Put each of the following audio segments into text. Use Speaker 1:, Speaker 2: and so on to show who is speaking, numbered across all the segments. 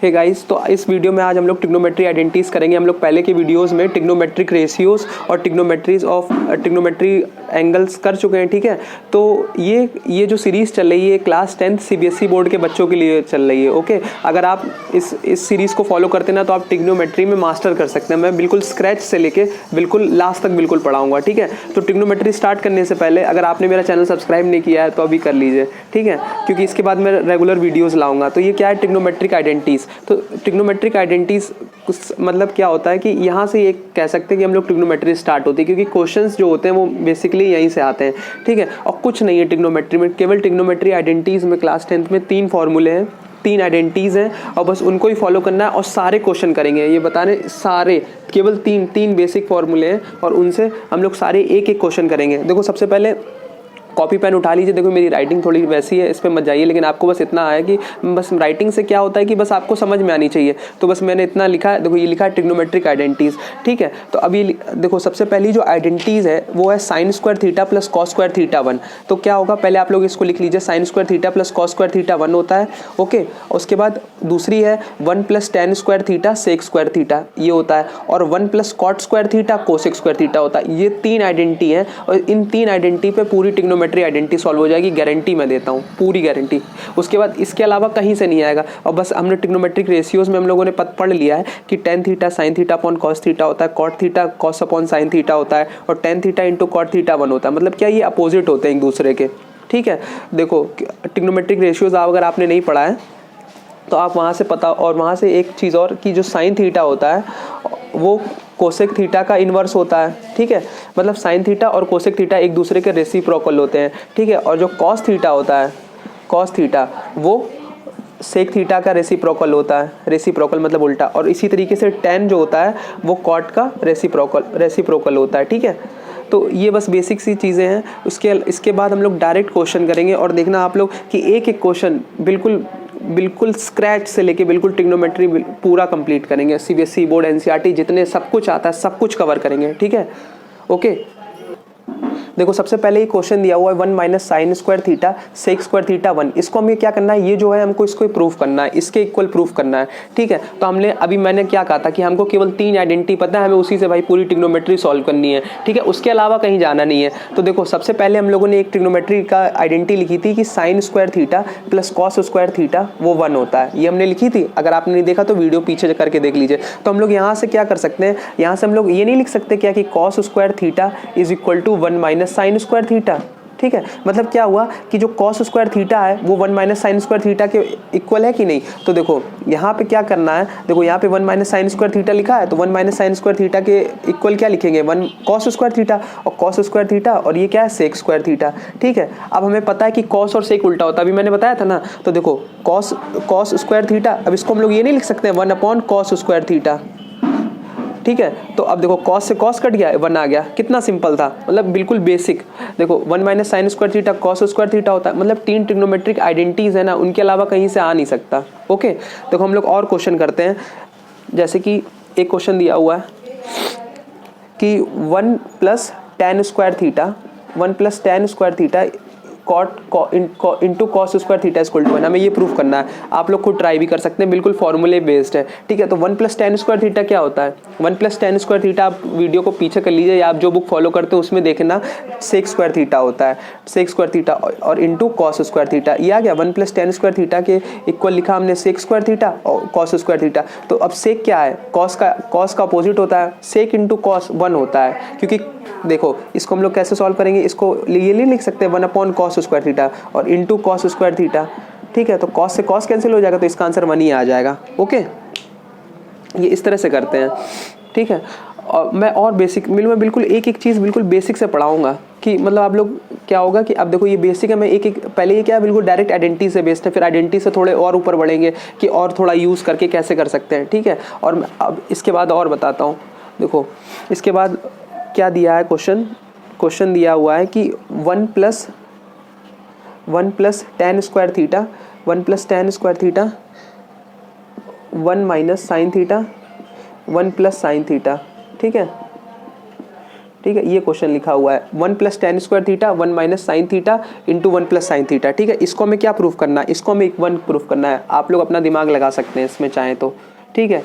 Speaker 1: Hey guys, तो इस video में आज हम लोग ट्रिग्नोमेट्री आइडेंटिटीज करेंगे। हम लोग पहले के वीडियोस में ट्रिग्नोमेट्रिक रेशियोज और ट्रिग्नोमेट्री एंगल्स कर चुके हैं, ठीक है। तो ये जो सीरीज़ चल रही है क्लास 10th सीबीएसई बोर्ड के बच्चों के लिए चल रही है, ओके। अगर आप इस सीरीज़ को फॉलो करते ना तो आप ट्रिग्नोमेट्री में मास्टर कर सकते हैं। मैं बिल्कुल स्क्रैच से लेके बिल्कुल लास्ट तक बिल्कुल पढ़ाऊंगा, ठीक है। तो ट्रिग्नोमेट्री स्टार्ट करने से पहले अगर आपने मेरा चैनल सब्सक्राइब नहीं किया है तो अभी कर लीजिए, ठीक है, क्योंकि इसके बाद मैं रेगुलर वीडियोज़ लाऊंगा। तो ये क्या है, ट्रिग्नोमेट्रिक आइडेंटिटीज़। तो ट्रिग्नोमेट्रिक आइडेंटिटीज़ मतलब क्या होता है कि यहाँ से ये कह सकते हैं कि हम लोग ट्रिग्नोमेट्री स्टार्ट होती है, क्योंकि क्वेश्चंस जो होते हैं वो बेसिकली यहीं से आते हैं, ठीक है। और कुछ नहीं है ट्रिग्नोमेट्री में, केवल ट्रिग्नोमेट्री आइडेंटिटीज़ में क्लास 10th में 3 फॉर्मूले हैं, 3 आइडेंटिटीज़ हैं और बस उनको ही फॉलो करना है और सारे क्वेश्चन करेंगे। ये बताने सारे केवल तीन बेसिक फॉर्मूले हैं और उनसे हम लोग सारे एक क्वेश्चन करेंगे। देखो सबसे पहले कॉपी पेन उठा लीजिए। देखो मेरी राइटिंग थोड़ी वैसी है, इस पर मत जाइए, लेकिन आपको बस इतना है कि बस राइटिंग से क्या होता है कि बस आपको समझ में आनी चाहिए। तो बस मैंने इतना लिखा है, देखो ये लिखा है ट्रिग्नोमेट्रिक आइडेंटिटीज़, ठीक है। तो अभी देखो सबसे पहली जो आइडेंटिटीज़ है वो है sign square theta plus cos square theta 1। तो क्या होगा, पहले आप लोग इसको लिख लीजिए, sine square theta plus cos square theta 1 होता है, ओके। उसके बाद दूसरी है 1 plus tan square theta sec square theta, ये होता है। और 1 plus cot square theta cosec square theta होता है। ये 3 आइडेंटिटी है और इन 3 आइडेंटिटी पे पूरी ट्रिग्नोमेट्री आइडेंटिटी सॉल्व हो जाएगी, गारंटी मैं देता हूँ, पूरी गारंटी। उसके बाद इसके अलावा कहीं से नहीं आएगा। और बस हमने ट्रिग्नोमेट्रिक रेशियोज में हम लोगों ने पढ़ लिया है कि tan theta sine theta upon cos theta होता है, cot theta cos upon sine theta होता है और tan theta into cot theta 1 होता है। मतलब क्या, ये अपोजिट होते हैं एक दूसरे के, ठीक है। देखो ट्रिग्नोमेट्रिक रेशियोज अगर आपने नहीं पढ़ा है तो आप वहाँ से पता, और वहाँ से एक चीज़ और कि जो साइन थीटा होता है वो कोसेक थीटा का इन्वर्स होता है, ठीक है। मतलब साइन थीटा और कोसेक थीटा एक दूसरे के रेसिप्रोकल होते हैं, ठीक है। और जो कॉस थीटा होता है, कॉस थीटा वो सेक थीटा का रेसिप्रोकल होता है, रेसिप्रोकल मतलब उल्टा। और इसी तरीके से टेन जो होता है वो कॉट का रेसिप्रोकल होता है, ठीक है। तो ये बस बेसिक सी चीज़ें हैं। इसके बाद हम लोग डायरेक्ट क्वेश्चन करेंगे और देखना आप लोग कि एक क्वेश्चन बिल्कुल स्क्रैच से लेके बिल्कुल ट्रिग्नोमेट्री पूरा कंप्लीट करेंगे। सीबीएसई बोर्ड, एनसीईआरटी जितने सब कुछ आता है सब कुछ कवर करेंगे, ठीक है, ओके। देखो सबसे पहले ये क्वेश्चन दिया हुआ है 1 minus sine square theta sec square theta 1। इसको हमें क्या करना है, ये जो है हमको इसको प्रूफ करना है, इसके इक्वल प्रूफ करना है, ठीक है। तो अभी मैंने क्या कहा था कि हमको केवल 3 आइडेंटिटी पता है, हमें उसी से भाई पूरी ट्रिग्नोमेट्री सॉल्व करनी है, ठीक है। उसके अलावा कहीं जाना नहीं है। तो देखो सबसे पहले हम लोगों ने एक ट्रिग्नोमेट्री का आइडेंटिटी लिखी थी कि sign square theta plus cos square theta वो 1 होता है, ये हमने लिखी थी। अगर आपने नहीं देखा तो वीडियो पीछे करके देख लीजिए। तो हम लोग यहाँ से क्या कर सकते हैं, यहाँ से हम लोग ये नहीं लिख सकते क्या कि cos square theta is equal to 1 minus sine square theta, ठीक है। मतलब क्या हुआ कि जो कॉस स्क्वायर थीटा है वो 1 माइनस साइन स्क्वायर थीटा के इक्वल है कि नहीं। तो देखो यहाँ पे क्या करना है, देखो यहाँ पे 1 माइनस साइन स्क्वायर थीटा लिखा है तो 1 माइनस साइन स्क्वायर थीटा के इक्वल क्या लिखेंगे, 1 कॉस स्क्वायर थीटा, और कॉस स्क्वायर थीटा और ये क्या है सेक स्क्वायर थीटा, ठीक है। अब हमें पता है कि कॉस और सेक उल्टा होता है, अभी मैंने बताया था ना। तो देखो कॉस स्क्वायर थीटा, अब इसको हम लोग ये नहीं लिख सकते 1 अपॉन कॉस स्क्वायर थीटा, ठीक है। तो अब देखो कॉस से कॉस कट गया, 1 आ गया, कितना सिंपल था, मतलब बिल्कुल बेसिक। देखो 1 minus sine square theta cos square theta होता है, मतलब 3 ट्रिग्नोमेट्रिक आइडेंटिटीज है ना, उनके अलावा कहीं से आ नहीं सकता, ओके। देखो हम लोग और क्वेश्चन करते हैं। जैसे कि एक क्वेश्चन दिया हुआ है कि 1 plus tan square theta, 1 plus tan square theta cot into cos square theta equal to 1। हमें ये प्रूफ करना है। आप लोग खुद ट्राई भी कर सकते हैं, बिल्कुल फॉर्मूले बेस्ड है, ठीक है। तो 1 प्लस टेन स्क्वायर थीटा क्या होता है, 1 प्लस टेन स्क्वायर थीटा, आप वीडियो को पीछे कर लीजिए या आप जो बुक फॉलो करते हो उसमें देखना, सेक स्क्वायर थीटा होता है, सेक स्क्वायर थीटा और इंटू कॉस स्क्वायर थीटा, ये आ गया। 1 प्लस टेन स्क्वायर थीटा के इक्वल लिखा हमने सेक स्क्वायर थीटा और कॉस स्क्वायर थीटा। तो अब सेक क्या है, कॉस का अपोजिट होता है, सेक इंटू कॉस 1 होता है। क्योंकि देखो इसको हम लोग कैसे सॉल्व करेंगे, इसको ये नहीं लिख सकते 1 अपॉन कॉस स्क्वायर थीटा और इंटू कॉस स्क्वायर थीटा, ठीक है। तो कॉस से कॉस कैंसिल हो जाएगा तो इसका आंसर 1 ही आ जाएगा, ओके। ये इस तरह से करते हैं, ठीक है। और मैं और बेसिक में बिल्कुल एक चीज़ बिल्कुल बेसिक से पढ़ाऊंगा कि मतलब आप लोग क्या होगा कि अब देखो ये बेसिक है, मैं पहले ये क्या है बिल्कुल डायरेक्ट आइडेंटिटी से बेस्ड है, फिर आइडेंटिटी से थोड़े और ऊपर बढ़ेंगे कि और थोड़ा यूज़ करके कैसे कर सकते हैं, ठीक है। और अब इसके बाद और बताता हूँ। देखो इसके बाद क्या दिया है, क्वेश्चन दिया हुआ है कि 1 plus tan square theta, 1 plus tan square theta 1 minus sine theta 1 plus sine theta, ठीक है। ठीक है, ये क्वेश्चन लिखा हुआ है 1 + tan square theta 1 - sin theta into 1 + sin theta. ठीक है, इसको हमें क्या प्रूफ करना है, इसको हमें 1 प्रूफ करना है। आप लोग अपना दिमाग लगा सकते हैं इसमें चाहें तो। ठीक है,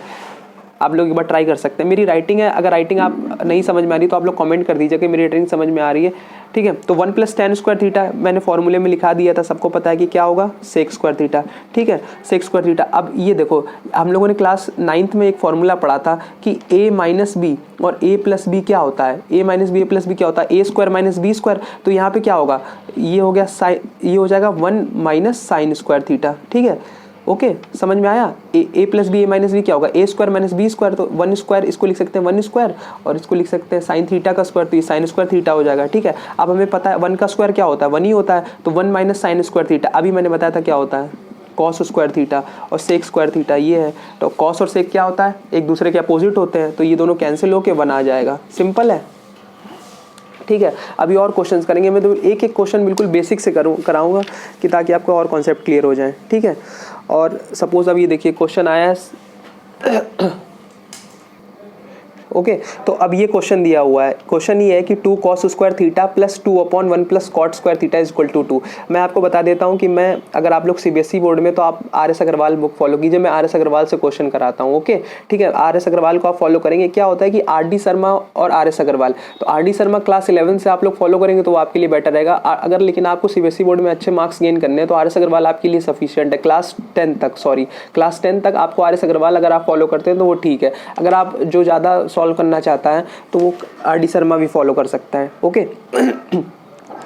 Speaker 1: आप लोग एक बार ट्राई कर सकते हैं। मेरी राइटिंग है, अगर राइटिंग आप नहीं समझ में आ रही तो आप लोग कमेंट कर दीजिए कि मेरी राइटिंग समझ में आ रही है। ठीक है, तो 1 + tan स्क्वायर थीटा मैंने फॉर्मूले में लिखा दिया था, सबको पता है कि क्या होगा, sec स्क्वायर थीटा। ठीक है, sec स्क्वायर थीटा। अब ये देखो, हम लोगों ने क्लास 9th में एक फॉर्मूला पढ़ा था कि a - b और a + b क्या होता है, a - b a + b क्या होता है, a² - b स्क्वायर। तो यहाँ पे क्या होगा, ये हो गया साइन, ये हो जाएगा 1 - sin स्क्वायर थीटा। ठीक है, ओके, समझ में आया। a + b a - b क्या होगा, a² - b स्क्वायर। तो 1 स्क्वायर इसको लिख सकते हैं 1 स्क्वायर, और इसको लिख सकते हैं साइन थीटा का स्क्वायर, तो ये साइन स्क्वायर थीटा हो जाएगा। ठीक है, अब हमें पता है 1 का स्क्वायर क्या होता है, 1 ही होता है, तो 1 - sin स्क्वायर थीटा। अभी मैंने बताया था क्या होता है, कॉस स्क्वायर थीटा, और सेक स्क्वायर थीटा ये है। तो कॉस और सेक क्या होता है, एक दूसरे के अपोजिट होते हैं, तो ये दोनों कैंसिल होकर 1 आ जाएगा। सिंपल है। ठीक है, अभी और क्वेश्चंस करेंगे। मैं तो एक एक क्वेश्चन बिल्कुल बेसिक से कराऊंगा कि ताकि आपको और कॉन्सेप्ट क्लियर हो जाए। ठीक है, और सपोज अब ये देखिए क्वेश्चन आया है ओके, तो अब ये क्वेश्चन दिया हुआ है। क्वेश्चन ये है कि 2 cos square theta plus 2/1 + cot square theta = 2। मैं आपको बता देता हूँ कि मैं, अगर आप लोग सीबीएसई बोर्ड में, तो आप RS अग्रवाल बुक फॉलो कीजिए। मैं RS अग्रवाल से क्वेश्चन कराता हूँ। ओके, ठीक है, RS अग्रवाल को आप फॉलो करेंगे। क्या होता है कि RD शर्मा और RS अग्रवाल, तो RD शर्मा क्लास 11 से आप लोग फॉलो करेंगे तो वो आपके लिए बेटर रहेगा। अगर लेकिन आपको सीबीएसई बोर्ड में अच्छे मार्क्स गेन करने हैं तो RS अग्रवाल आपके लिए सफिशियंट है। क्लास 10 तक आपको RS अग्रवाल अगर आप फॉलो करते हैं तो वो ठीक है। अगर आप जो ज़्यादा सॉल्व करना चाहता है तो वो RD शर्मा भी फॉलो कर सकता है। ओके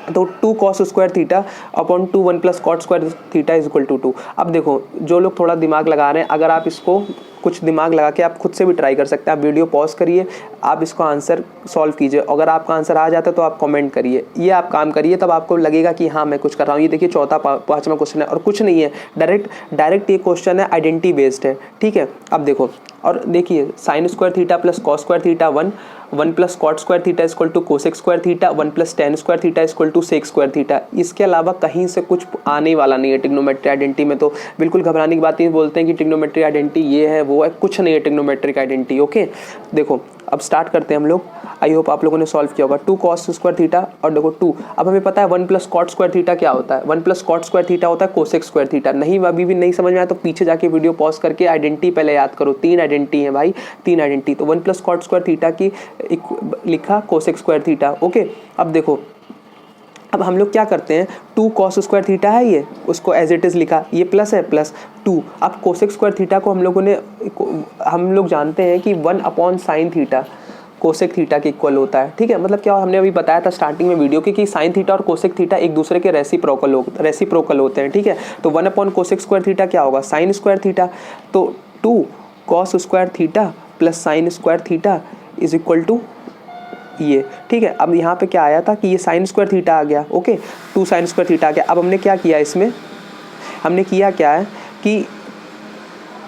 Speaker 1: तो 2 cos square theta upon 2 1 + cot square theta = 2। अब देखो, जो लोग थोड़ा दिमाग लगा रहे हैं, अगर आप इसको कुछ दिमाग लगा के आप खुद से भी ट्राई कर सकते हैं। आप वीडियो पॉज करिए, आप इसको आंसर सॉल्व कीजिए। अगर आपका आंसर आ जाता है तो आप कमेंट करिए, ये आप काम करिए, तब आपको लगेगा कि हाँ मैं कुछ कर रहा हूँ। ये देखिए चौथा 5वां क्वेश्चन है और कुछ नहीं है, डायरेक्ट ये क्वेश्चन है, आइडेंटिटी बेस्ड है। ठीक है, अब देखो, और देखिए sine square theta plus cos square theta 1 + cot square theta = cosec square theta 1 + tan square theta = sec square theta. इसके अलावा कहीं से कुछ आने वाला नहीं है ट्रिग्नोमेट्री आइडेंटिटी में, तो बिल्कुल घबराने की बात नहीं। बोलते हैं कि ट्रिग्नोमेट्री आइडेंटिटी ये है वो है, कुछ नहीं है ट्रिग्नोमेट्रिक आइडेंटिटी। ओके, देखो अब स्टार्ट करते हैं हम लोग। आई होप आप लोगों ने सॉल्व किया होगा। 2 cos स्क्वायर थीटा और देखो 2, अब हमें पता है 1 + cot स्क्वायर थीटा क्या होता है, 1 + cot स्क्वायर थीटा होता है कोसेक स्क्वायर थीटा। नहीं, अभी भी नहीं समझ में आया तो पीछे जाके वीडियो पॉज करके आइडेंटिटी पहले याद करो। 3 आइडेंटिटी है भाई, 3 आइडेंटिटी। तो 1 + cot स्क्वायर थीटा की लिखा कोसेक स्क्वायर थीटा। ओके, अब देखो, अब हम लोग क्या करते हैं, 2 cos स्क्वायर थीटा है, ये उसको एज इट इज़ लिखा, ये प्लस है प्लस 2। अब कोसेक स्क्वायर थीटा को हम लोग जानते हैं कि 1/sin थीटा कोसेक थीटा के इक्वल होता है। ठीक है, मतलब क्या हमने अभी बताया था स्टार्टिंग में वीडियो के कि साइन थीटा और कोसेक थीटा एक दूसरे के रेसिप्रोकल होते हैं। ठीक है, तो 1/कोसेक स्क्वायर थीटा क्या होगा, साइन स्क्वायर थीटा। तो 2 cos square theta plus sign square theta = ये। ठीक है, अब यहाँ पे क्या आया था कि ये साइन स्क्वायर थीटा आ गया। ओके, 2 sin स्क्वायर थीटा आ गया। अब हमने क्या किया, इसमें हमने किया क्या है कि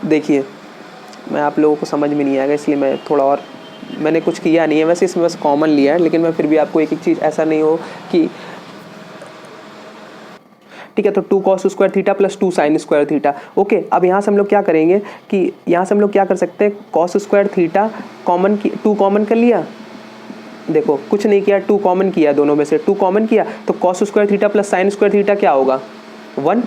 Speaker 1: देखिए, मैं आप लोगों को समझ में नहीं आएगा इसलिए मैं थोड़ा और, मैंने कुछ किया नहीं है वैसे, इसमें बस कॉमन लिया है, लेकिन मैं फिर भी आपको एक चीज़, ऐसा नहीं हो कि ठीक है। तो 2 cos square theta plus 2 sin square theta. Okay, अब यहाँ से हम लोग क्या करेंगे कि यहाँ से हम लोग क्या कर सकते हैं, cos square theta common, 2 common कर लिया। देखो कुछ नहीं किया, 2 कॉमन किया, दोनों में से 2 कॉमन किया, तो cos square theta plus sign square theta क्या होगा, 1,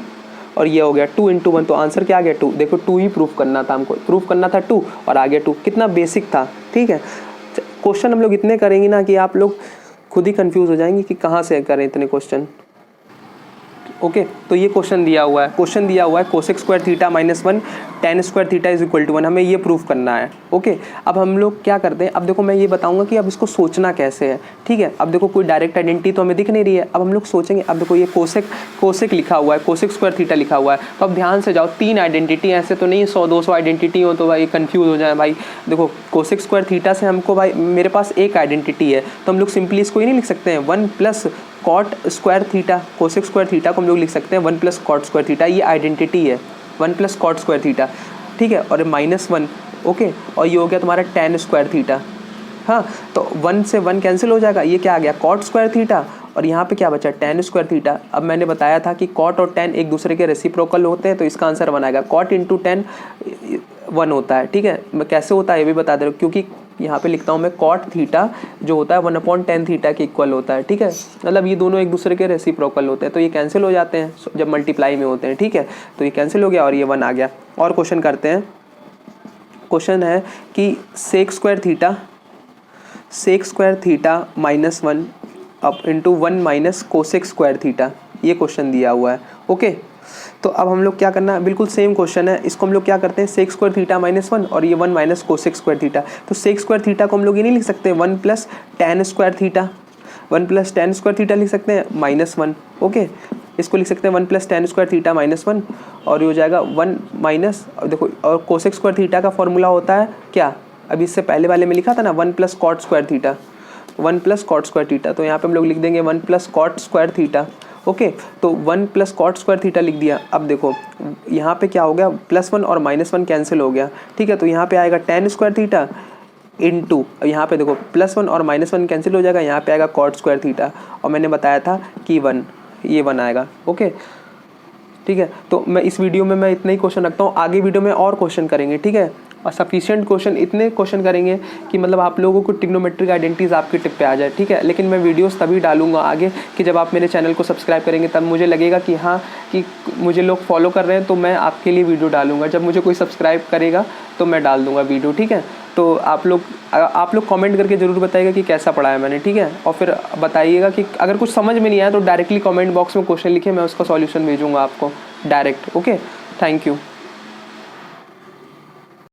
Speaker 1: और ये हो गया 2 × 1, तो आंसर क्या आ गया 2। देखो 2 ही प्रूफ करना था हमको, प्रूफ करना था 2 और आ गया 2। कितना बेसिक था। ठीक है, क्वेश्चन हम लोग इतने करेंगे ना कि आप लोग खुद ही कंफ्यूज हो जाएंगे कि कहाँ से करें इतने क्वेश्चन। ओके, तो ये क्वेश्चन दिया हुआ है cosec square theta -1 tan square theta = 1, हमें ये प्रूफ करना है। ओके, अब हम लोग क्या करते हैं, अब देखो मैं ये बताऊंगा कि अब इसको सोचना कैसे है। ठीक है, अब देखो कोई डायरेक्ट आइडेंटिटी तो हमें दिख नहीं रही है, अब हम लोग सोचेंगे। अब देखो ये कोसेक लिखा हुआ है, कोसेक स्क्वायर थीटा लिखा हुआ है, तो अब ध्यान से जाओ, 3 आइडेंटिटी, ऐसे तो नहीं 100-200 आइडेंटिटी हो तो भाई कन्फ्यूज़ हो जाए भाई। देखो कोसेक स्क्वायर थीटा से हमको भाई, मेरे पास एक आइडेंटिटी है, तो हम लोग सिंपली इसको ही नहीं लिख सकते हैं 1 + cot square theta, cosec square theta को हम लोग लिख सकते हैं 1 + cot स्क्वायर थीटा। ये आइडेंटिटी है 1 + cot स्क्वायर थीटा। ठीक है, और -1। ओके, और ये हो गया तुम्हारा tan स्क्वायर थीटा। हाँ, तो 1 से 1 कैंसिल हो जाएगा, ये क्या आ गया cot स्क्वायर थीटा, और यहाँ पे क्या बचा tan स्क्वायर थीटा। अब मैंने बताया था कि cot और tan एक दूसरे के रेसिप्रोकल होते हैं, तो इसका आंसर 1 आएगा। cot × tan 1 होता है। ठीक है, मैं कैसे होता है ये भी बता दे रहा हूँ, क्योंकि यहाँ पे लिखता हूँ मैं कॉट थीटा जो होता है 1/tan थीटा के इक्वल होता है, ठीक है। मतलब ये दोनों एक दूसरे के रेसिप्रोकल होते हैं, तो ये कैंसिल हो जाते हैं जब मल्टीप्लाई में होते हैं, ठीक है। तो ये कैंसिल हो गया और ये 1 आ गया। और क्वेश्चन करते हैं। क्वेश्चन है कि सेक स्क्वायर थीटा -1 अब into 1 minus cosec square theta, ये क्वेश्चन दिया हुआ है, ओके। तो अब हम लोग क्या करना है, बिल्कुल सेम क्वेश्चन है, इसको हम लोग क्या करते हैं, सेक स्क्वायर थीटा -1 और ये 1 माइनस कोसेक स्क्वायर थीटा। तो सेक स्क्वायर थीटा को हम लोग ये नहीं लिख सकते 1 plus tan square theta, 1 plus tan square theta लिख सकते हैं -1, ओके। इसको लिख सकते हैं 1 प्लस tan स्क्वायर थीटा -1 और ये हो जाएगा 1 माइनस, देखो और कोसेक स्क्वायर थीटा का फॉर्मूला होता है क्या, अभी इससे पहले वाले में लिखा था ना 1 plus cot square theta, 1 plus cot square theta. तो यहाँ पे हम लोग लिख देंगे 1 plus cot square theta, okay. तो 1 प्लस कॉट स्क्वायर थीटा लिख दिया। अब देखो यहाँ पे क्या हो गया, +1 और -1 कैंसिल हो गया, ठीक है। तो यहाँ पे आएगा tan स्क्वायर थीटा इंटू, यहाँ पे देखो +1 और -1 कैंसिल हो जाएगा, यहाँ पे आएगा कॉट स्क्वायर थीटा और मैंने बताया था कि 1, ये 1 आएगा, ओके, ठीक है। तो मैं इस वीडियो में मैं इतना ही क्वेश्चन रखता हूँ, आगे वीडियो में और क्वेश्चन करेंगे, ठीक है। और सफिशिएंट क्वेश्चन, इतने क्वेश्चन करेंगे कि मतलब आप लोगों को ट्रिग्नोमेट्रिक आइडेंटिटीज आपके टिप पे आ जाए, ठीक है। लेकिन मैं वीडियोस तभी डालूंगा आगे कि जब आप मेरे चैनल को सब्सक्राइब करेंगे, तब मुझे लगेगा कि हाँ कि मुझे लोग फॉलो कर रहे हैं, तो मैं आपके लिए वीडियो डालूंगा। जब मुझे कोई सब्सक्राइब करेगा तो मैं डाल दूंगा वीडियो, ठीक है। तो आप लोग कमेंट करके ज़रूर बताइएगा कि कैसा पढ़ाया मैंने, ठीक है। और फिर बताइएगा कि अगर कुछ समझ में नहीं आया तो डायरेक्टली कमेंट बॉक्स में क्वेश्चन लिखे, मैं उसका सॉल्यूशन भेजूँगा आपको डायरेक्ट, ओके। Thank you.